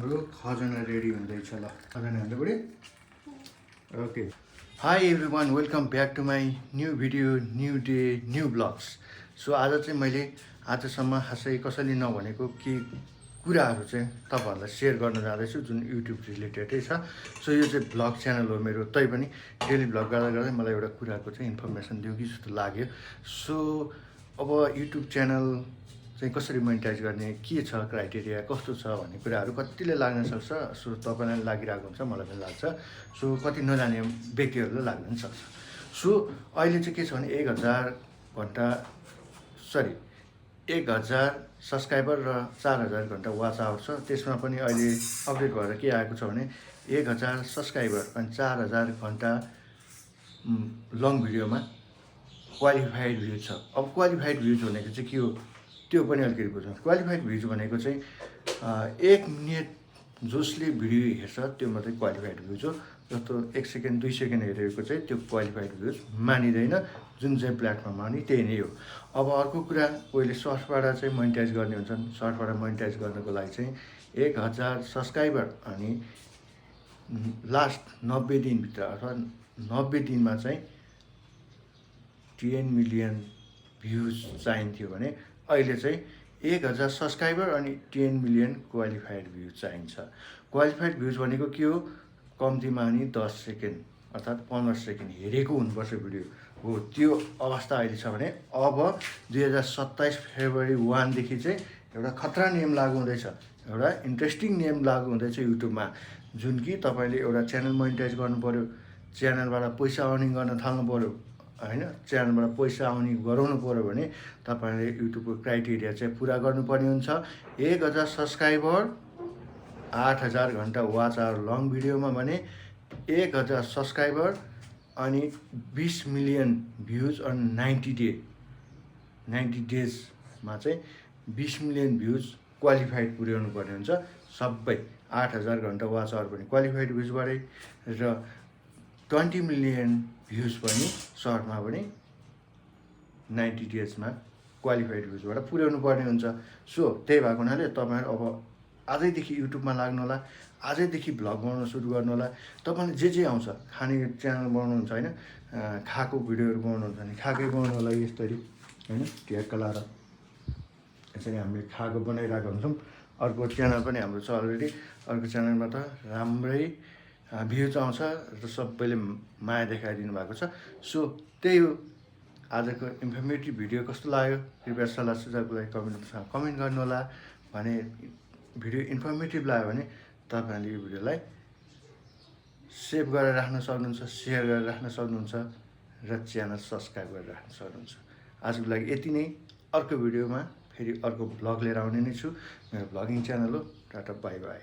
हाम्रो खजना रेडी हुँदैछ ल खजना हाल्नु पऱ्यो okay hi everyone welcome back to my new video new day new blogs so आज चाहिँ मैले आजसम्म खासै कसैले नभनेको के कुराहरू चाहिँ तपाईँहरूलाई सेयर गर्न जाँदैछु जुन युट्युब रिलेटेडै छ सो यो चाहिँ ब्लग च्यानल हो मेरो तैपनि डेली ब्लग गर्दा गर्दै मलाई एउटा कुराको चाहिँ इन्फर्मेसन दियो कि जस्तो लाग्यो सो अब युट्युब च्यानल चाहिँ कसरी मोनिटाइज गर्ने के छ क्राइटेरिया कस्तो छ भन्ने कुराहरू कतिले लाग्न सक्छ सो तपाईँलाई लागिरहेको हुन्छ मलाई पनि लाग्छ सो कति नजाने व्यक्तिहरूलाई लाग्न पनि सक्छ सो अहिले चाहिँ के छ भने 1000 सब्सक्राइबर र 4000 घन्टा वाच आवर छ त्यसमा पनि अहिले अपडेट भएर के आएको छ भने 1000 सब्सक्राइबर अनि 4000 घन्टा लङ भिडियोमा क्वालिफाइड भ्युज छ अब क्वालिफाइड भ्युज भनेको चाहिँ के हो त्यो पनि अलिकति बुझौँ क्वालिफाइड भ्युज भनेको चाहिँ 1 मिनट जसले भिडियो हेर्छ त्यो मात्रै क्वालिफाइड भ्युज हो जस्तो 1 सेकेन्ड 2 सेकेन्ड हेरेको चाहिँ त्यो क्वालिफाइड भ्युज मानिँदैन जुन चाहिँ प्लेटफर्ममा नि त्यही नै हो अब अर्को कुरा कोहीले सर्टबाट चाहिँ मोनिटाइज गर्ने हुन्छन् सर्टबाट मोनिटाइज गर्नको लागि चाहिँ 1000 सब्सक्राइबर अनि लास्ट 90 दिनभित्र अथवा 90 दिनमा चाहिँ 10 मिलियन भ्युज चाहिन्थ्यो भने अहिले चाहिँ 1000 सब्सक्राइबर अनि 10 मिलियन क्वालिफाइड भ्युज चाहिन्छ क्वालिफाइड भ्युज भनेको के हो कम्तीमा नि 10 सेकेन्ड अर्थात् 15 सेकेन्ड हेरेको हुनुपर्छ भिडियो हो त्यो अवस्था अहिले छ भने अब 2027 फेब्रुअरी 1 देखि चाहिँ एउटा खतरा नियम लागू हुँदैछ एउटा इन्ट्रेस्टिङ नियम लागू हुँदैछ युट्युबमा जुन कि तपाईँले एउटा च्यानल मोनिटाइज गर्नु पर्यो च्यानलबाट पैसा अर्निङ गर्न थाल्नु पर्यो हैन च्यानलबाट पैसा आउने गराउनु पर्यो भने तपाईँले युट्युबको क्राइटेरिया चाहिँ पुरा गर्नुपर्ने हुन्छ 1000 सब्सक्राइबर 8000 घन्टा वाच आवर लङ भिडियोमा भने 1000 सब्सक्राइबर अनि 20 मिलियन भ्युज अन 90 डेजमा चाहिँ 20 मिलियन भ्युज क्वालिफाइड पुर्याउनु पर्ने हुन्छ सबै 8000 घन्टा वाच आवर पनि क्वालिफाइड भ्युजबाटै र 20 मिलियन भ्युज पनि सर्टमा पनि 90 डेजमा क्वालिफाइड भ्युजबाट पुर्याउनु पर्ने हुन्छ सो त्यही भएको हुनाले तपाईँहरू अब आजैदेखि युट्युबमा लाग्नु होला आजैदेखि भ्लग बनाउन सुरु गर्नु होला तपाईँले जे आउँछ खाने च्यानल बनाउनुहुन्छ हैन खाएको भिडियोहरू बनाउनुहुन्छ भने खाएकै बनाउनु होला यसरी हैन ढ्याक्क लाएर यसरी हामीले खाएको बनाइरहेको हुन्छौँ अर्को च्यानल पनि हाम्रो छ अलरेडी अर्को च्यानलमा त राम्रै भ्युज आउँछ र सबैले माया देखाइदिनु भएको छ सो त्यही हो आजको इन्फर्मेटिभ भिडियो कस्तो लाग्यो कृपया सल्लाह सुझावको लागि कमेन्ट गर्नु होला भने भिडियो इन्फर्मेटिभ लाग्यो भने तपाईँहरूले यो भिडियोलाई सेभ गरेर राख्न सक्नुहुन्छ सेयर गरेर राख्न सक्नुहुन्छ र च्यानल सब्सक्राइब गरेर राख्न सक्नुहुन्छ आजको लागि यति नै अर्को भिडियोमा फेरि अर्को भ्लग लिएर आउने नै छु मेरो भ्लगिङ च्यानल हो टाटा बाई बाई